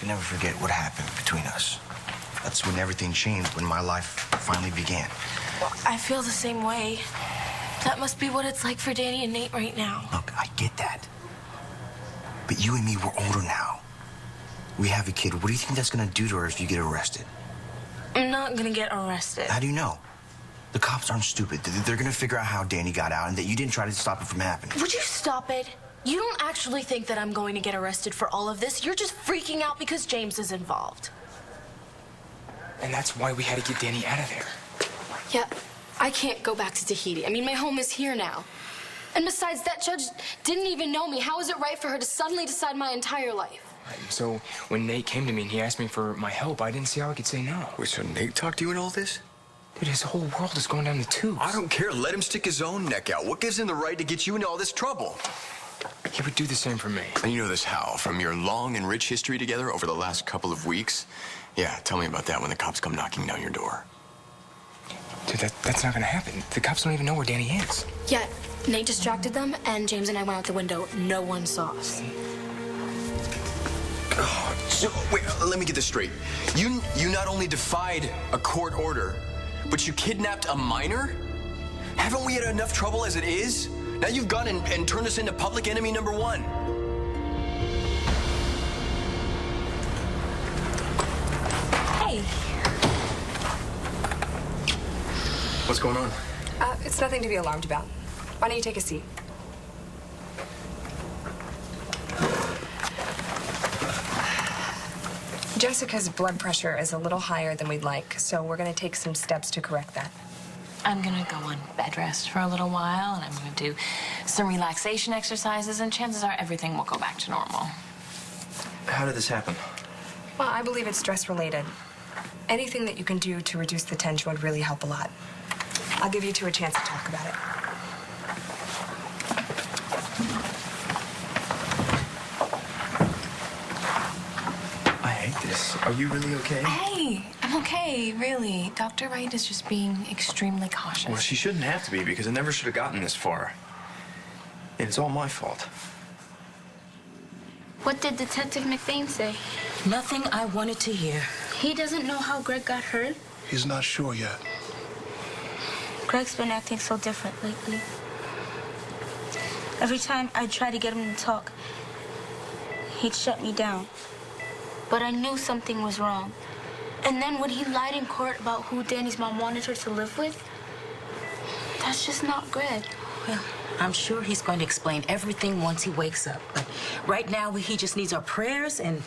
can never forget what happened between us. That's when everything changed, when my life finally began. Well, I feel the same way. That must be what it's like for Danny and Nate right now. Look, I get that. But you and me, we're older now. We have a kid. What do you think that's gonna do to her if you get arrested? I'm not gonna get arrested. How do you know? The cops aren't stupid. They're gonna figure out how Danny got out and that you didn't try to stop it from happening. Would you stop it? You don't actually think that I'm going to get arrested for all of this. You're just freaking out because James is involved. And that's why we had to get Danny out of there. Yeah, I can't go back to Tahiti. I mean, my home is here now. And besides, that judge didn't even know me. How is it right for her to suddenly decide my entire life? So when Nate came to me and he asked me for my help, I didn't see how I could say no. Wait, so Nate talked to you in all this? Dude, his whole world is going down the tubes. I don't care. Let him stick his own neck out. What gives him the right to get you into all this trouble? He would do the same for me. And you know this how? From your long and rich history together over the last couple of weeks? Yeah, tell me about that when the cops come knocking down your door. Dude, that's not gonna happen. The cops don't even know where Danny is. Yeah, Nate distracted them, and James and I went out the window. No one saw us. God. So, wait, let me get this straight. You not only defied a court order, but you kidnapped a minor? Haven't we had enough trouble as it is? Now you've gone and turned us into public enemy number one. Hey. What's going on? It's nothing to be alarmed about. Why don't you take a seat? Jessica's blood pressure is a little higher than we'd like, so we're going to take some steps to correct that. I'm gonna go on bed rest for a little while, and I'm gonna do some relaxation exercises, and chances are everything will go back to normal. How did this happen? Well, I believe it's stress-related. Anything that you can do to reduce the tension would really help a lot. I'll give you two a chance to talk about it. I hate this. Are you really okay? Hey, I'm okay, really. Dr. Wright is just being extremely cautious. Well, she shouldn't have to be, because it never should have gotten this far. And it's all my fault. What did Detective McBain say? Nothing I wanted to hear. He doesn't know how Greg got hurt? He's not sure yet. Greg's been acting so different lately. Every time I try to get him to talk, he'd shut me down. But I knew something was wrong. And then when he lied in court about who Danny's mom wanted her to live with, that's just not Greg. Well, I'm sure he's going to explain everything once he wakes up. But right now, he just needs our prayers and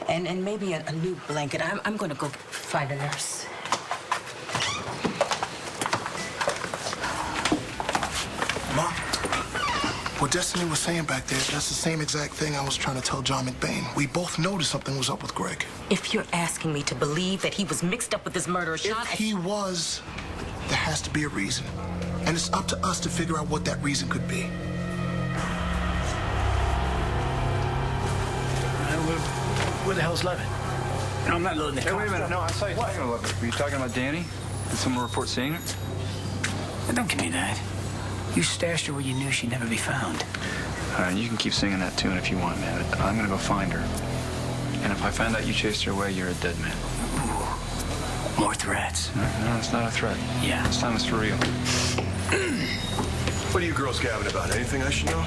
maybe a new blanket. I'm going to go find a nurse. Ma, what Destiny was saying back there, that's the same exact thing I was trying to tell John McBain. We both noticed something was up with Greg. If you're asking me to believe that he was mixed up with this murder, Sean... If he was, there has to be a reason. And it's up to us to figure out what that reason could be. Where the hell's Levin? No, I'm not loading the Hey, wait a minute. No, I saw you talking about Levin. Were you talking about Danny? Did someone report seeing her? Don't give me that. You stashed her where you knew she'd never be found. All right, you can keep singing that tune if you want, man. But I'm gonna go find her. And if I find out you chased her away, you're a dead man. Ooh. More threats. No, it's not a threat. Yeah. This time it's for real. What are you girls gabbing about? Anything I should know?